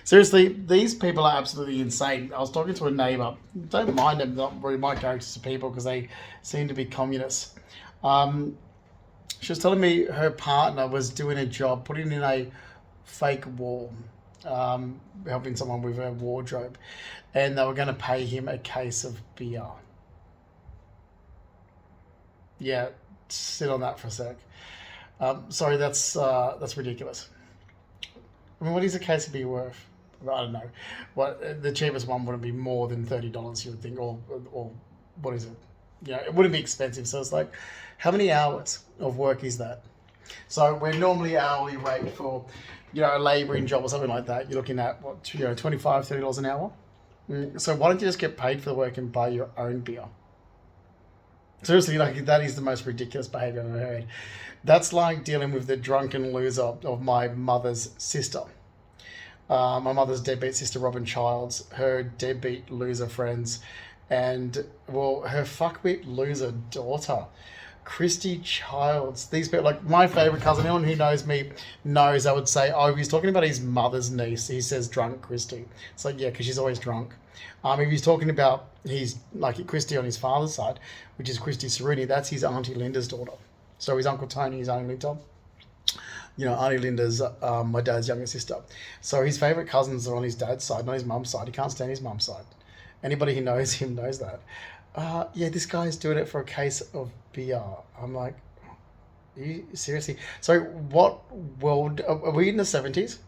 Seriously, these people are absolutely insane. I was talking to a neighbour. Don't mind them, not really my characters of people because they seem to be communists. Um, she was telling me her partner was doing a job, putting in a fake wall, helping someone with a wardrobe, and they were going to pay him a case of beer. Yeah, sit on that for a sec. Sorry, that's ridiculous. I mean, what is a case of beer worth? I don't know. What the cheapest one wouldn't be more than $30, you would think, or what is it? You know, it wouldn't be expensive. So it's like, how many hours of work is that? So we're normally hourly rate for, a labouring job or something like that. You're looking at what, $25, $30 an hour. So why don't you just get paid for the work and buy your own beer? Seriously, like that is the most ridiculous behaviour I've ever heard. That's like dealing with the drunken loser of my mother's sister. My mother's deadbeat sister, Robin Childs, her deadbeat loser friends, and, well, her fuckwit loser daughter, Christy Childs. These people, like my favourite cousin, anyone who knows me knows I would say, oh, he's talking about his mother's niece. He says drunk Christy. It's like, yeah, because she's always drunk. If he's talking about his, like Christy on his father's side, which is Christy Ceruni, that's his Auntie Linda's daughter. So his Uncle Tony, his Auntie Linda. Auntie Linda's my dad's younger sister. So his favourite cousins are on his dad's side, not his mum's side. He can't stand his mum's side. Anybody who knows him knows that. Yeah, this guy's doing it for a case of beer. I'm like, you seriously? So what world, are we in the 70s?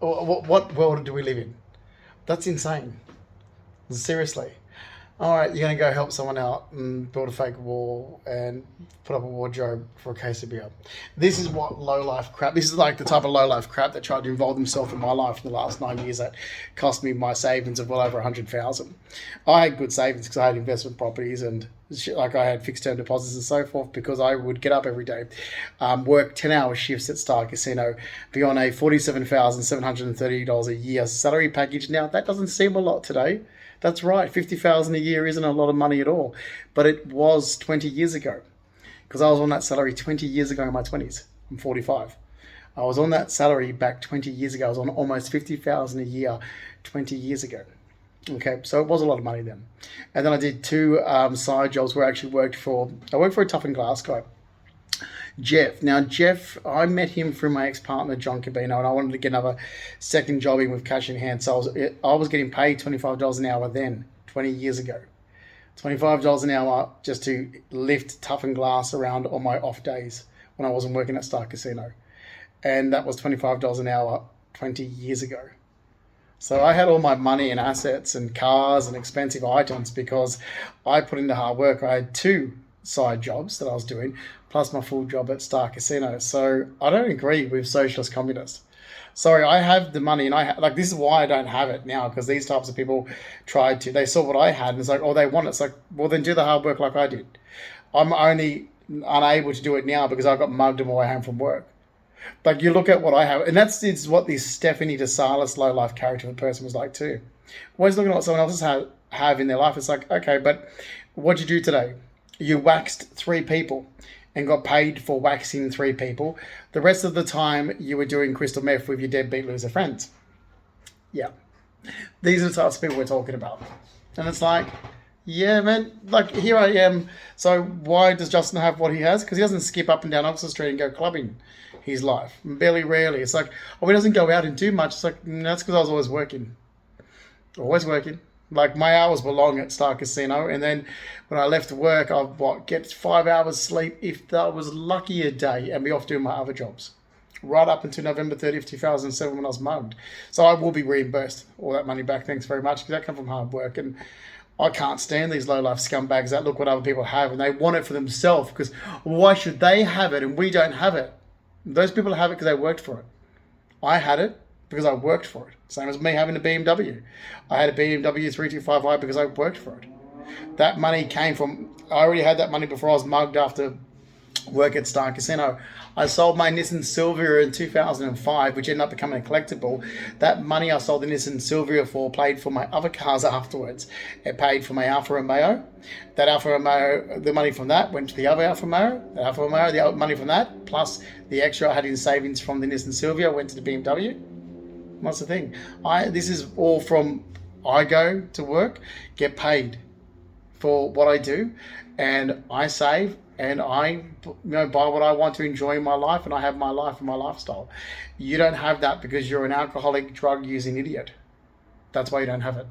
Or what world do we live in? That's insane. Seriously. All right, you're going to go help someone out and build a fake wall and put up a wardrobe for a case of beer. This is what low life crap. This is like the type of low life crap that tried to involve themselves in my life in the last 9 years. That cost me my savings of well over 100,000. I had good savings because I had investment properties and shit, like I had fixed term deposits and so forth, because I would get up every day, work 10-hour shifts at Star Casino, be on a $47,730 a year salary package. Now that doesn't seem a lot today. That's right, 50,000 a year isn't a lot of money at all, but it was 20 years ago, because I was on that salary 20 years ago in my 20s. I'm 45. I was on that salary back 20 years ago. I was on almost 50,000 a year 20 years ago. Okay, so it was a lot of money then. And then I did two side jobs where I worked for a tough and glass guy, Jeff. Now, Jeff, I met him through my ex-partner, John Cabino, and I wanted to get another second job in with cash in hand. So I was getting paid $25 an hour then, 20 years ago. $25 an hour just to lift tough and glass around on my off days when I wasn't working at Star Casino. And that was $25 an hour 20 years ago. So I had all my money and assets and cars and expensive items because I put in the hard work. I had two side jobs that I was doing, plus my full job at Star Casino. So I don't agree with socialist communists. Sorry, I have the money, and like this is why I don't have it now, because these types of people they saw what I had, and it's like, oh, they want it. It's like, well, then do the hard work like I did. I'm only unable to do it now because I got mugged on my way home from work. Like, you look at what I have, and it's what this Stephanie DeSalis low life character of a person was like too. Always looking at what someone else have in their life. It's like, okay, but what'd you do today? You waxed 3 people and got paid for waxing 3 people. The rest of the time you were doing crystal meth with your deadbeat loser friends. Yeah. These are the types of people we're talking about. And it's like, yeah, man, like here I am. So why does Justin have what he has? Because he doesn't skip up and down Oxford Street and go clubbing his life. Barely, rarely. It's like, oh, he doesn't go out and do much. It's like, that's because I was always working. Always working. Like, my hours were long at Star Casino, and then when I left work, I'd get 5 hours sleep if that was lucky a day, and be off doing my other jobs. Right up until November 30th, 2007, when I was mugged. So I will be reimbursed all that money back. Thanks very much, because that come from hard work. And I can't stand these low-life scumbags that look what other people have, and they want it for themselves, because why should they have it and we don't have it? Those people have it because they worked for it. I had it because I worked for it. Same as me having a BMW. I had a BMW 325i because I worked for it. That money came from, I already had that money before I was mugged after work at Star Casino. I sold my Nissan Silvia in 2005, which ended up becoming a collectible. That money I sold the Nissan Silvia for paid for my other cars afterwards. It paid for my Alfa Romeo. That Alfa Romeo, the money from that went to the other Alfa Romeo. That Alfa Romeo, the money from that, plus the extra I had in savings from the Nissan Silvia, went to the BMW. That's the thing. This is all from I go to work, get paid for what I do, and I save and I buy what I want to enjoy in my life, and I have my life and my lifestyle. You don't have that because you're an alcoholic, drug using idiot. That's why you don't have it.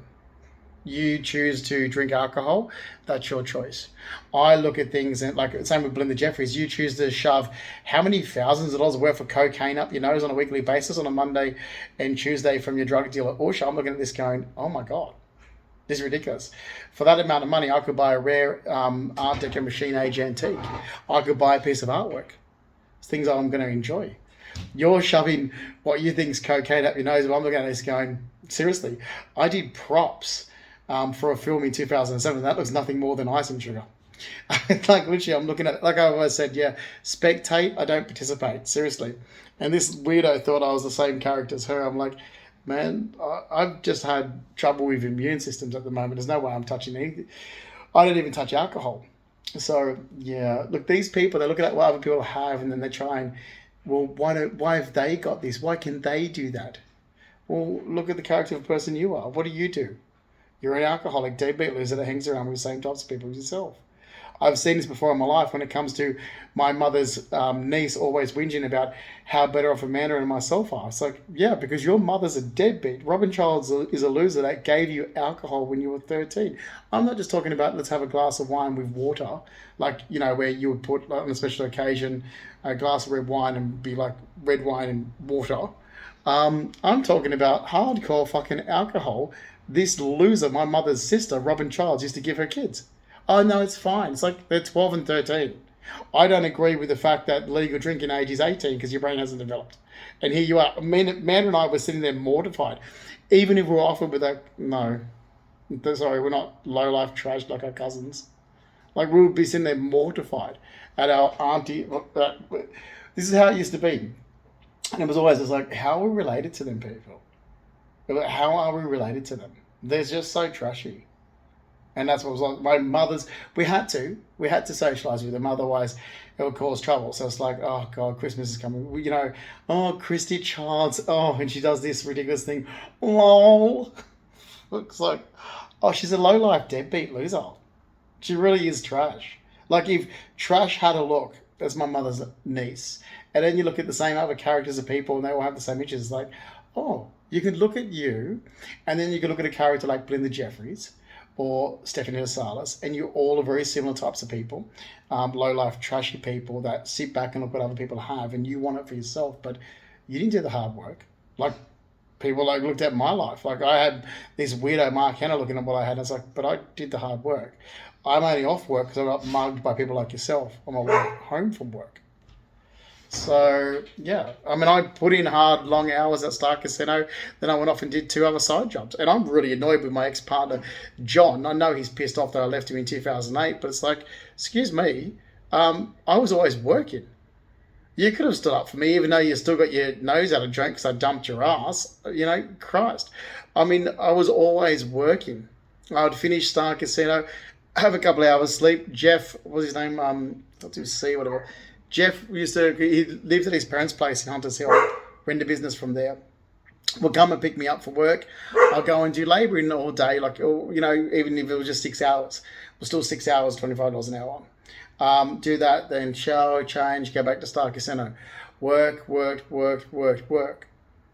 You choose to drink alcohol, that's your choice. I look at things and like same with Belinda Jeffries, you choose to shove how many thousands of dollars worth of cocaine up your nose on a weekly basis on a Monday and Tuesday from your drug dealer. Or I'm looking at this going, oh my God, this is ridiculous. For that amount of money, I could buy a rare Art Deco machine age antique. I could buy a piece of artwork. It's things I'm going to enjoy. You're shoving what you think is cocaine up your nose, but I'm looking at this going, seriously, I did props for a film in 2007. That looks nothing more than icing sugar. Like literally, I'm looking at it, like I always said, yeah, spectate, I don't participate, seriously. And this weirdo thought I was the same character as her. I'm like, man, I've just had trouble with immune systems at the moment. There's no way I'm touching anything. I don't even touch alcohol. So yeah, look, these people, they look at what other people have and then they try and, well, why have they got this? Why can they do that? Well, look at the character of the person you are. What do you do? You're an alcoholic, deadbeat loser that hangs around with the same types of people as yourself. I've seen this before in my life when it comes to my mother's niece always whinging about how better off Amanda and myself are. It's like, yeah, because your mother's a deadbeat. Robin Childs is a loser that gave you alcohol when you were 13. I'm not just talking about let's have a glass of wine with water, like, where you would put on a special occasion a glass of red wine and be like red wine and water. I'm talking about hardcore fucking alcohol. This loser, my mother's sister, Robin Childs, used to give her kids. Oh, no, it's fine. It's like they're 12 and 13. I don't agree with the fact that legal drinking age is 18 because your brain hasn't developed. And here you are. Amanda and I were sitting there mortified. Even if we were offered with that, no. Sorry, we're not low-life trash like our cousins. Like, we would be sitting there mortified at our auntie. This is how it used to be. And it was always just like, how are we related to them people? How are we related to them? They're just so trashy. And that's what it was like. My mother's, we had to socialise with them, otherwise it would cause trouble. So it's like, oh God, Christmas is coming. Oh, Christy Childs, oh, and she does this ridiculous thing. Lol. Looks like, oh, she's a low-life deadbeat loser. She really is trash. Like if trash had a look, that's my mother's niece. And then you look at the same other characters of people and they all have the same issues. It's like, oh, you could look at you and then you could look at a character like Belinda Jeffries or Stephanie Salas, and you all are very similar types of people, low-life, trashy people that sit back and look what other people have, and you want it for yourself, but you didn't do the hard work. Like, people like looked at my life. Like, I had this weirdo Mark Hanna looking at what I had, and it's like, but I did the hard work. I'm only off work because I got mugged by people like yourself on my way home from work. So, yeah. I mean, I put in hard, long hours at Star Casino. Then I went off and did 2 other side jobs. And I'm really annoyed with my ex-partner, John. I know he's pissed off that I left him in 2008. But it's like, excuse me, I was always working. You could have stood up for me, even though you still got your nose out of joint because I dumped your ass. Christ. I mean, I was always working. I would finish Star Casino, have a couple of hours sleep. Jeff, what was his name? Whatever. Jeff he lived at his parents' place in Hunters Hill, ran a business from there. Would come and pick me up for work. I'll go and do labouring all day, even if it was just 6 hours. It was still 6 hours, $25 an hour. Do that, then shower, change, go back to Star Casino. Work.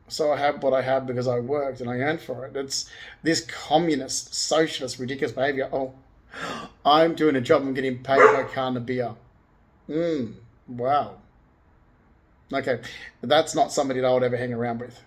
So I have what I have because I worked and I earned for it. It's this communist, socialist, ridiculous behaviour. Oh, I'm doing a job, I'm getting paid by a can of beer. Wow. Okay, that's not somebody that I would ever hang around with.